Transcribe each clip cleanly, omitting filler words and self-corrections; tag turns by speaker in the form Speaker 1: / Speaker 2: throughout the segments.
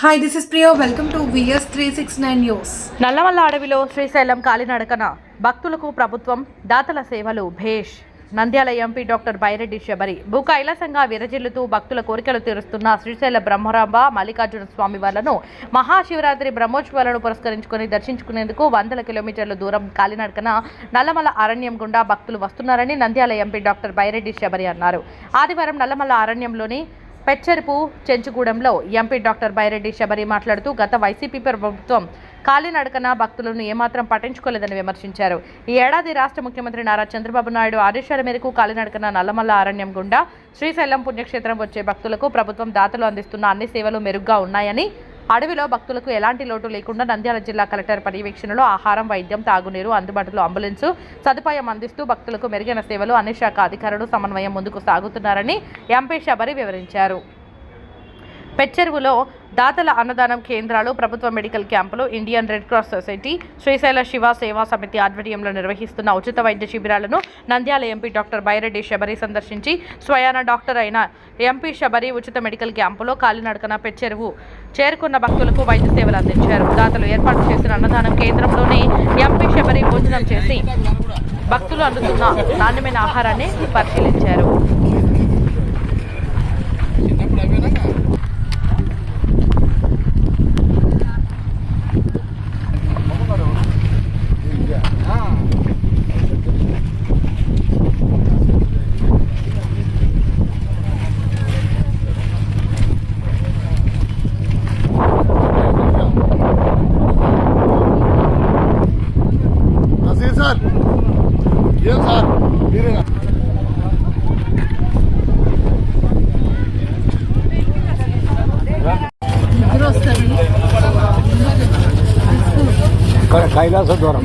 Speaker 1: Hi, this is Priya. Welcome to VS 369 News.
Speaker 2: Nallamala అడవిలో శ్రీశైలం కాలినడకన భక్తులకు ప్రభుత్వం దాతల సేవలు భేష్. నంద్యాల ఎంపీ డాక్టర్ బైరెడ్డి శబరి భూ కైలాసంగా విరజిల్లుతూ భక్తుల కోరికలు తీరుస్తున్న శ్రీశైల బ్రహ్మరాంబ మల్లికార్జున స్వామి వాళ్లను మహాశివరాత్రి బ్రహ్మోత్సవాలను పురస్కరించుకుని దర్శించుకునేందుకు వందల కిలోమీటర్ల దూరం కాలినడకన నల్లమల్ల అరణ్యం గుండా భక్తులు వస్తున్నారని నంద్యాల ఎంపీ డాక్టర్ బైరెడ్డి శబరి అన్నారు. ఆదివారం నల్లమల్ల అరణ్యంలోని పెచ్చర్పు చెంచుగూడెంలో ఎంపీ డాక్టర్ బైరెడ్డి శబరి మాట్లాడుతూ గత వైసీపీ ప్రభుత్వం కాలినడకన భక్తులను ఏమాత్రం పట్టించుకోలేదని విమర్శించారు. ఈ ఏడాది రాష్ట్ర ముఖ్యమంత్రి నారా చంద్రబాబు నాయుడు ఆదేశాల మేరకు కాలినడకన నల్లమల్ల అరణ్యం గుండా శ్రీశైలం పుణ్యక్షేత్రం వచ్చే భక్తులకు ప్రభుత్వం దాతలు అందిస్తున్న అన్ని సేవలు మెరుగ్గా ఉన్నాయని, అడవిలో భక్తులకు ఎలాంటి లోటు లేకుండా నంద్యాల జిల్లా కలెక్టర్ పర్యవేక్షణలో ఆహారం, వైద్యం, తాగునీరు, అందుబాటులో అంబులెన్సు సదుపాయం అందిస్తూ భక్తులకు మెరుగైన సేవలు అన్ని శాఖ అధికారులు సమన్వయం ముందుకు సాగుతున్నారని ఎంపీ శబరి వివరించారు. పెచ్చెరువులో దాతల అన్నదానం కేంద్రాలు, ప్రభుత్వ మెడికల్ క్యాంపులు, Indian red cross society, Srisaila Shiva సేవా సమితి ఆధ్వర్యంలో నిర్వహిస్తున్న ఉచిత వైద్య శిబిరాలను నంద్యాల ఎంపీ డాక్టర్ బైరెడ్డి శబరి సందర్శించి స్వయాన డాక్టర్ అయిన ఎంపీ శబరి ఉచిత మెడికల్ క్యాంపులో కాలినడకన పెచ్చెరువు చేరుకున్న భక్తులకు వైద్య సేవలు అందించారు. దాతలు ఏర్పాటు చేసిన అన్నదానం కేంద్రంలోనే ఎంపీ శబరి భోజనం చేసి భక్తులు అందుతున్న నాణ్యమైన ఆహారాన్ని పరిశీలించారు.
Speaker 3: కైలాస ద్వారం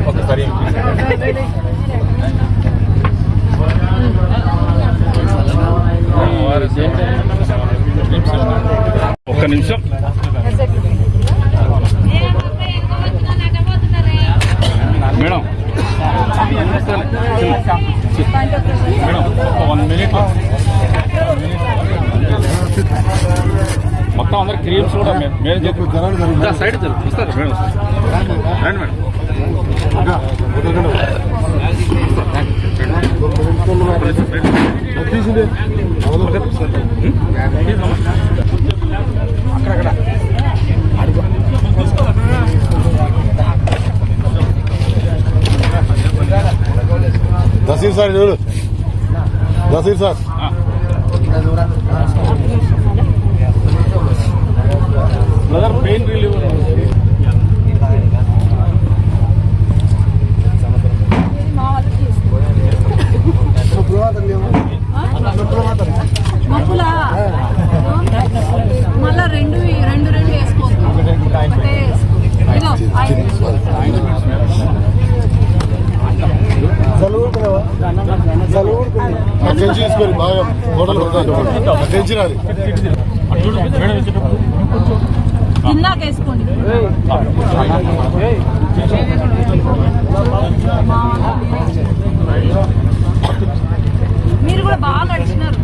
Speaker 3: ఒకసారి ఒక్క నిమిషం మేడం, మేడం 1 minute. మొత్తం అందరు క్రీమ్స్ కూడా మేడం చెప్పి సైడ్ చూస్తారు మేడం. రండి మేడం. అక్కడక్కడ దసీర్ సార్ చూడు, దసీర్ సార్ బ్రదర్ పెయిన్ రిలీవ్
Speaker 1: మళ్ళా రెండు వేసుకోవచ్చు.
Speaker 3: తీసుకొని బాగా హోటల్ టెన్షన్ అది
Speaker 1: కిందాక వేసుకోండి. మీరు కూడా బాగా నడిచినారు.